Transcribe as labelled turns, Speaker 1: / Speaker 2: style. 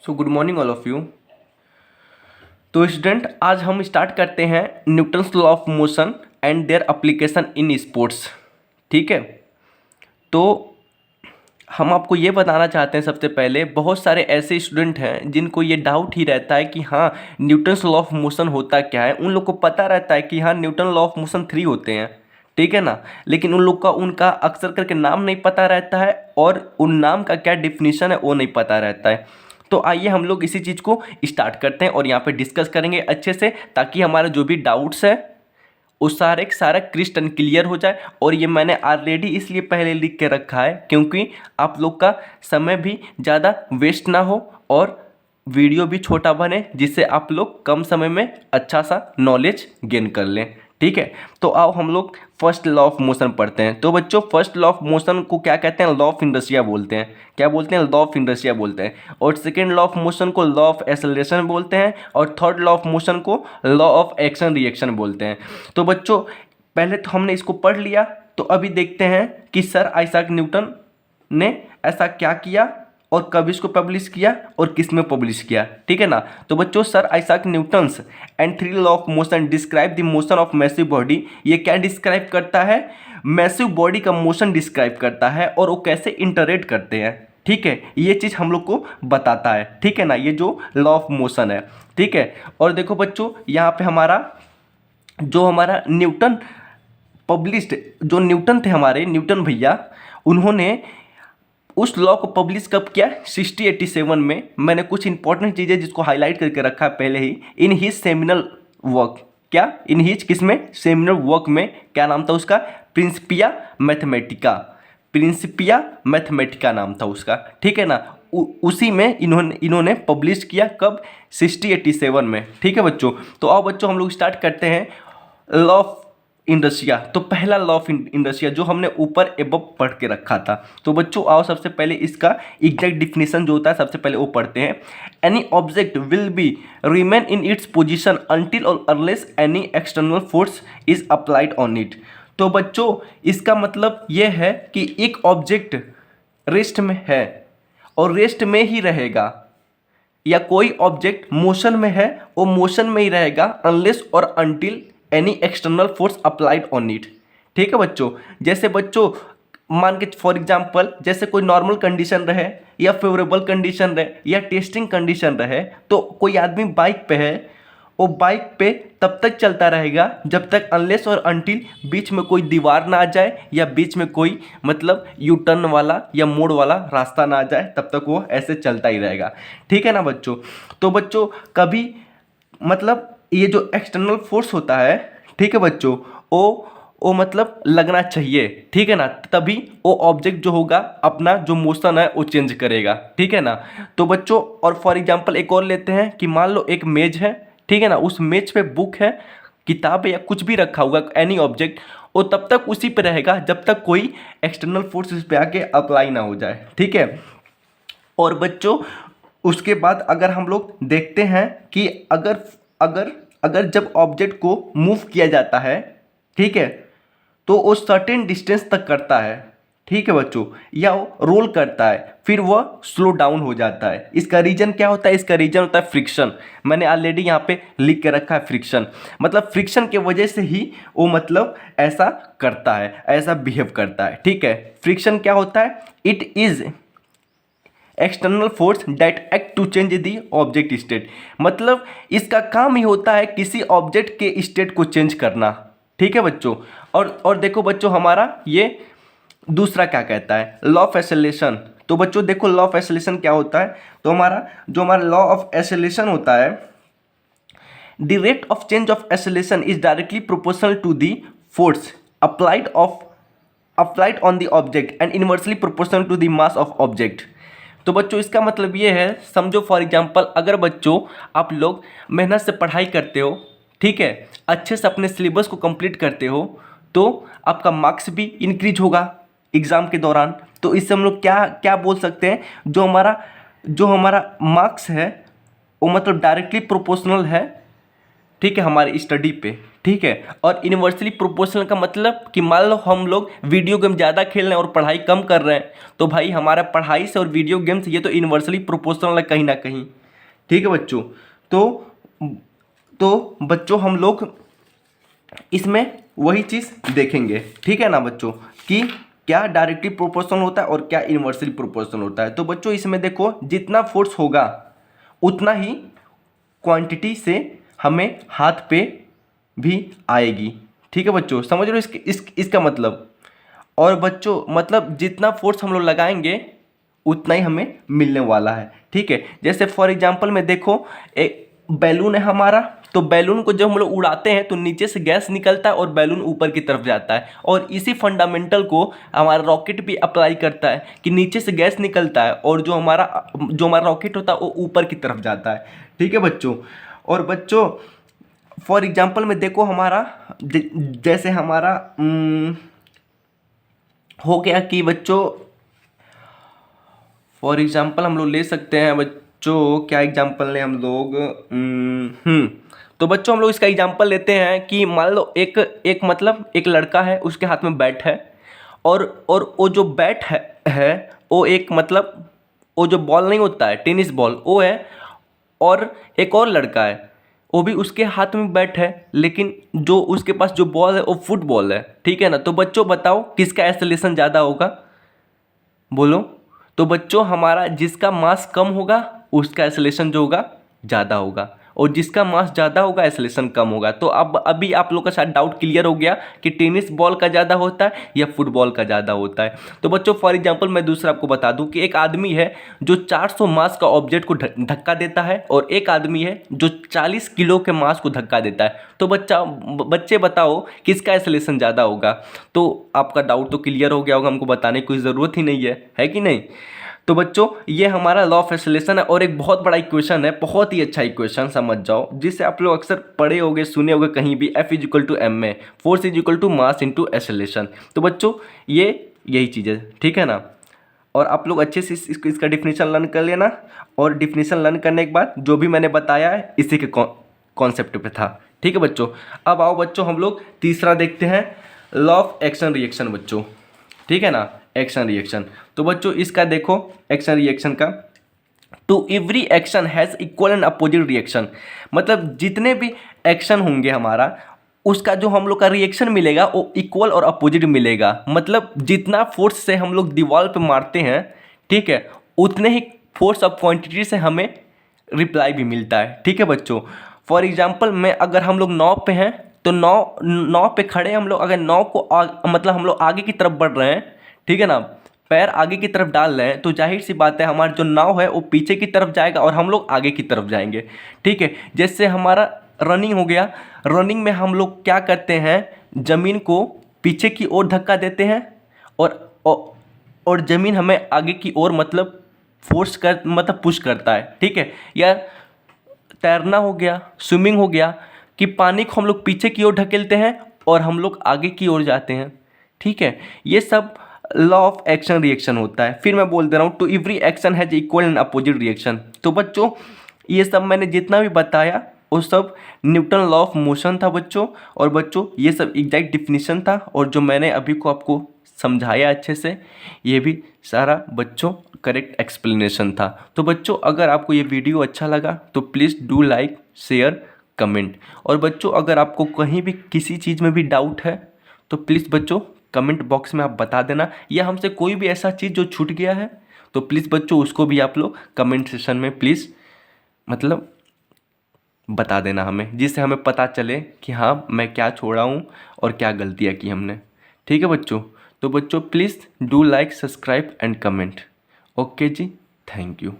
Speaker 1: So good morning all of you. तो student, आज हम स्टार्ट करते हैं Newton's law of motion and their application in sports. ठीक है, तो हम आपको ये बताना चाहते हैं सबसे पहले, बहुत सारे ऐसे स्टूडेंट हैं जिनको ये डाउट ही रहता है कि हाँ न्यूटन्स लॉ ऑफ मोशन होता क्या है। उन लोग को पता रहता है कि हाँ न्यूटन लॉ ऑफ मोशन 3 होते हैं, ठीक है ना, लेकिन उन लोग का उनका अक्सर करके नाम नहीं पता रहता है और उन नाम का क्या डिफिनीशन है वो नहीं पता रहता है। तो आइए हम लोग इसी चीज़ को स्टार्ट करते हैं और यहाँ पे डिस्कस करेंगे अच्छे से, ताकि हमारा जो भी डाउट्स है वो सारा क्रिस्टल क्लियर हो जाए। और ये मैंने ऑलरेडी इसलिए पहले लिख के रखा है क्योंकि आप लोग का समय भी ज़्यादा वेस्ट ना हो और वीडियो भी छोटा बने, जिससे आप लोग कम समय में अच्छा सा नॉलेज गेन कर लें। ठीक है, तो आओ हम लोग फर्स्ट लॉ ऑफ मोशन पढ़ते हैं। तो बच्चों, फर्स्ट लॉ ऑफ मोशन को क्या कहते हैं? लॉ ऑफ इनर्शिया बोलते हैं। क्या बोलते हैं? लॉ ऑफ इनर्शिया बोलते हैं। और सेकेंड लॉ ऑफ मोशन को लॉ ऑफ एक्सेलरेशन बोलते हैं और थर्ड लॉ ऑफ मोशन को लॉ ऑफ एक्शन रिएक्शन बोलते हैं। तो बच्चों, पहले तो हमने इसको पढ़ लिया, तो अभी देखते हैं कि सर आइजैक न्यूटन ने ऐसा क्या किया और कब इसको पब्लिश किया और किस में पब्लिश किया। ठीक है ना। तो बच्चों, sir Isaac Newton's and 3 law of motion describe the motion of massive body. ये क्या डिस्क्राइब करता है? मैसिव बॉडी का मोशन डिस्क्राइब करता है और वो कैसे इंटरेक्ट करते हैं। ठीक है, ये चीज़ हम लोग को बताता है। ठीक है ना, ये जो लॉ ऑफ मोशन है। ठीक है, और देखो बच्चों, यहाँ पे हमारा न्यूटन पब्लिश्ड, जो न्यूटन थे हमारे न्यूटन भैया, उन्होंने उस लॉ को पब्लिश कब किया? 1687 में। मैंने कुछ इंपॉर्टेंट चीज़ें जिसको हाईलाइट करके रखा है पहले ही। इन हिज सेमिनल वर्क, क्या इन हिज किसमें? सेमिनल वर्क में। क्या नाम था उसका? Principia Mathematica. प्रिंसिपिया मैथमेटिका नाम था उसका। ठीक है ना, उसी में इन्होंने पब्लिश किया। कब? 1687 में। ठीक है बच्चों, तो आओ बच्चों हम लोग स्टार्ट करते हैं लॉ ऑफ इनर्शिया। तो पहला लॉ ऑफ इनर्शिया जो हमने ऊपर एबव पढ़ के रखा था। तो बच्चों आओ सबसे पहले इसका एग्जैक्ट डिफिनीशन जो होता है सबसे पहले वो पढ़ते हैं। Any object will be remain in its position until और unless any external force is applied on it. तो बच्चों, इसका मतलब ये है कि एक ऑब्जेक्ट रेस्ट में है और रेस्ट में ही रहेगा, या कोई ऑब्जेक्ट मोशन में है वो मोशन में ही रहेगा अनलेस और until any external force applied on it. ठीक है बच्चों, जैसे बच्चों मान के फॉर एग्जांपल, जैसे कोई नॉर्मल कंडीशन रहे या फेवरेबल कंडीशन रहे या टेस्टिंग कंडीशन रहे, तो कोई आदमी बाइक पे है, वो बाइक पे तब तक चलता रहेगा जब तक अनलेस और अनटिल बीच में कोई दीवार ना आ जाए या बीच में कोई मतलब यू टर्न वाला या मोड़ वाला रास्ता ना आ जाए, तब तक वो ऐसे चलता ही रहेगा। ठीक है ना बच्चों। तो बच्चों, कभी मतलब ये जो एक्सटर्नल फोर्स होता है, ठीक है बच्चों, वो मतलब लगना चाहिए। ठीक है ना, तभी वो ऑब्जेक्ट जो होगा अपना जो मोशन है वो चेंज करेगा। ठीक है ना। तो बच्चों, और फॉर एग्जांपल एक और लेते हैं कि मान लो एक मेज है, ठीक है ना, उस मेज पे बुक है, किताब है या कुछ भी रखा हुआ एनी ऑब्जेक्ट, वो तब तक उसी पे रहेगा जब तक कोई एक्सटर्नल फोर्स इस पे आके अप्लाई ना हो जाए। ठीक है। और बच्चों, उसके बाद अगर हम लोग देखते हैं कि अगर अगर अगर जब ऑब्जेक्ट को मूव किया जाता है, ठीक है, तो वो सर्टेन डिस्टेंस तक करता है। ठीक है बच्चों, या वो रोल करता है, फिर वह स्लो डाउन हो जाता है। इसका रीजन क्या होता है? इसका रीजन होता है फ्रिक्शन। मैंने ऑलरेडी यहाँ पे लिख के रखा है फ्रिक्शन। मतलब फ्रिक्शन के वजह से ही वो मतलब ऐसा करता है, ऐसा बिहेव करता है। ठीक है, फ्रिक्शन क्या होता है? It is external force that act to change the object state. मतलब इसका काम ही होता है किसी ऑब्जेक्ट के स्टेट को चेंज करना। ठीक है बच्चों। और देखो बच्चों, हमारा ये दूसरा क्या कहता है? Law of acceleration. तो बच्चों देखो, लॉ ऑफ एक्सेलरेशन क्या होता है? तो हमारा लॉ ऑफ एक्सेलरेशन होता है, the rate of change of acceleration is directly proportional to the force applied on the object and inversely proportional to the mass of object. तो बच्चों इसका मतलब ये है, समझो फॉर एग्जांपल, अगर बच्चों आप लोग मेहनत से पढ़ाई करते हो, ठीक है, अच्छे से अपने सिलेबस को कंप्लीट करते हो, तो आपका मार्क्स भी इंक्रीज होगा एग्ज़ाम के दौरान। तो इससे हम लोग क्या क्या बोल सकते हैं? जो हमारा मार्क्स है वो मतलब डायरेक्टली प्रोपोर्शनल है ठीक है, हमारे स्टडी पे, ठीक है। और इन्वर्सली प्रोपोर्शनल का मतलब कि मान लो हम लोग वीडियो गेम ज़्यादा खेल रहे हैं और पढ़ाई कम कर रहे हैं, तो भाई हमारा पढ़ाई से और वीडियो गेम से ये तो इन्वर्सली प्रोपोर्शनल है कहीं ना कहीं, ठीक है बच्चों। तो बच्चों हम लोग इसमें वही चीज़ देखेंगे, ठीक है ना बच्चों, कि क्या डायरेक्टली प्रोपोर्शनल होता है और क्या इन्वर्सली प्रोपोर्शनल होता है। तो बच्चों इसमें देखो, जितना फोर्स होगा उतना ही क्वांटिटी से हमें हाथ पे भी आएगी, ठीक है बच्चों, समझ रहे हो इसका मतलब। और बच्चों मतलब जितना फोर्स हम लोग लगाएंगे उतना ही हमें मिलने वाला है, ठीक है। जैसे फॉर एग्जांपल में देखो, एक बैलून है हमारा, तो बैलून को जब हम लोग उड़ाते हैं तो नीचे से गैस निकलता है और बैलून ऊपर की तरफ जाता है, और इसी फंडामेंटल को हमारा रॉकेट भी अप्लाई करता है कि नीचे से गैस निकलता है और जो हमारा रॉकेट होता है वो ऊपर की तरफ जाता है, ठीक है बच्चों। और बच्चों फॉर एग्जांपल में देखो, हमारा जैसे हमारा हो गया कि बच्चों फॉर एग्जांपल हम लोग ले सकते हैं बच्चों, क्या एग्जांपल लें हम लोग, तो बच्चों हम लोग इसका एग्जांपल लेते हैं कि मान लो एक मतलब एक लड़का है, उसके हाथ में बैट है, और वो जो बैट है वो एक मतलब वो जो बॉल नहीं होता है टेनिस बॉल वो है, और एक और लड़का है वो भी उसके हाथ में बैट है, लेकिन जो उसके पास जो बॉल है वो फुटबॉल है, ठीक है ना। तो बच्चों बताओ किसका एक्सेलरेशन ज़्यादा होगा, बोलो। तो बच्चों हमारा जिसका मास कम होगा उसका एक्सेलरेशन जो होगा ज़्यादा होगा, और जिसका मास ज़्यादा होगा एक्सेलरेशन कम होगा। तो अब अभी आप लोग का शायद डाउट क्लियर हो गया कि टेनिस बॉल का ज़्यादा होता है या फुटबॉल का ज़्यादा होता है। तो बच्चों फॉर एग्जांपल मैं दूसरा आपको बता दूं कि एक आदमी है जो 400 मास का ऑब्जेक्ट को धक्का देता है, और एक आदमी है जो 40 किलो के मास को धक्का देता है। तो बच्चे बताओ किसका एक्सेलरेशन ज़्यादा होगा। तो आपका डाउट तो क्लियर हो गया होगा, हमको बताने की कोई ज़रूरत ही नहीं है कि नहीं। तो बच्चों ये हमारा लॉ ऑफ एक्सेलरेशन है, और एक बहुत बड़ा इक्वेशन है, बहुत ही अच्छा इक्वेशन समझ जाओ, जिससे आप लोग अक्सर पढ़े होगे सुने होगे कहीं भी, F is equal to M में, force is equal to mass into acceleration. तो बच्चों ये यही चीज़ है, ठीक है ना। और आप लोग अच्छे से इसका डिफिनीशन लर्न कर लेना, और डिफिनीशन लर्न करने के बाद जो भी मैंने बताया है इसी के कॉन्सेप्ट पे था, ठीक है बच्चों। अब आओ बच्चों हम लोग तीसरा देखते हैं, लॉ ऑफ एक्शन रिएक्शन बच्चों, ठीक है ना, एक्शन रिएक्शन। तो बच्चों इसका देखो एक्शन रिएक्शन का, to every action has equal and opposite reaction, मतलब जितने भी एक्शन होंगे हमारा उसका जो हम लोग का रिएक्शन मिलेगा वो इक्वल और अपोजिट मिलेगा। मतलब जितना फोर्स से हम लोग दीवार पे मारते हैं, ठीक है, उतने ही फोर्स ऑफ क्वांटिटी से हमें रिप्लाई भी मिलता है, ठीक है बच्चों। फॉर एग्जांपल में अगर हम लोग नाव पे हैं, तो नाव पे खड़े हम लोग अगर नाव को मतलब हम लोग आगे की तरफ बढ़ रहे हैं, ठीक है ना, पैर आगे की तरफ डाल रहे हैं, तो जाहिर सी बात है हमारा जो नाव है वो पीछे की तरफ जाएगा और हम लोग आगे की तरफ जाएंगे, ठीक है। जैसे हमारा रनिंग हो गया, रनिंग में हम लोग क्या करते हैं, ज़मीन को पीछे की ओर धक्का देते हैं, और ज़मीन हमें आगे की ओर मतलब मतलब पुश करता है, ठीक है। या तैरना हो गया, स्विमिंग हो गया, कि पानी को हम लोग पीछे की ओर ढकेलते हैं और हम लोग आगे की ओर जाते हैं, ठीक है। ये सब लॉ ऑफ एक्शन रिएक्शन होता है। फिर मैं बोल दे रहा हूँ, to every action has equal and opposite reaction. तो बच्चों ये सब मैंने जितना भी बताया वो सब न्यूटन लॉ ऑफ मोशन था बच्चों, और बच्चों ये सब एग्जैक्ट डिफिनीशन था, और जो मैंने अभी को आपको समझाया अच्छे से ये भी सारा बच्चों करेक्ट एक्सप्लेनेशन था। तो बच्चों अगर आपको ये वीडियो अच्छा लगा तो please do like share comment, और बच्चों अगर आपको कहीं भी किसी चीज़ में भी डाउट है तो प्लीज़ बच्चों कमेंट बॉक्स में आप बता देना, या हमसे कोई भी ऐसा चीज़ जो छूट गया है तो प्लीज़ बच्चों उसको भी आप लोग कमेंट सेशन में प्लीज़ मतलब बता देना हमें, जिससे हमें पता चले कि हाँ मैं क्या छोड़ा हूँ और क्या गलतियाँ की हमने, ठीक है बच्चों। तो बच्चों please do like subscribe and comment. Okay जी, थैंक यू।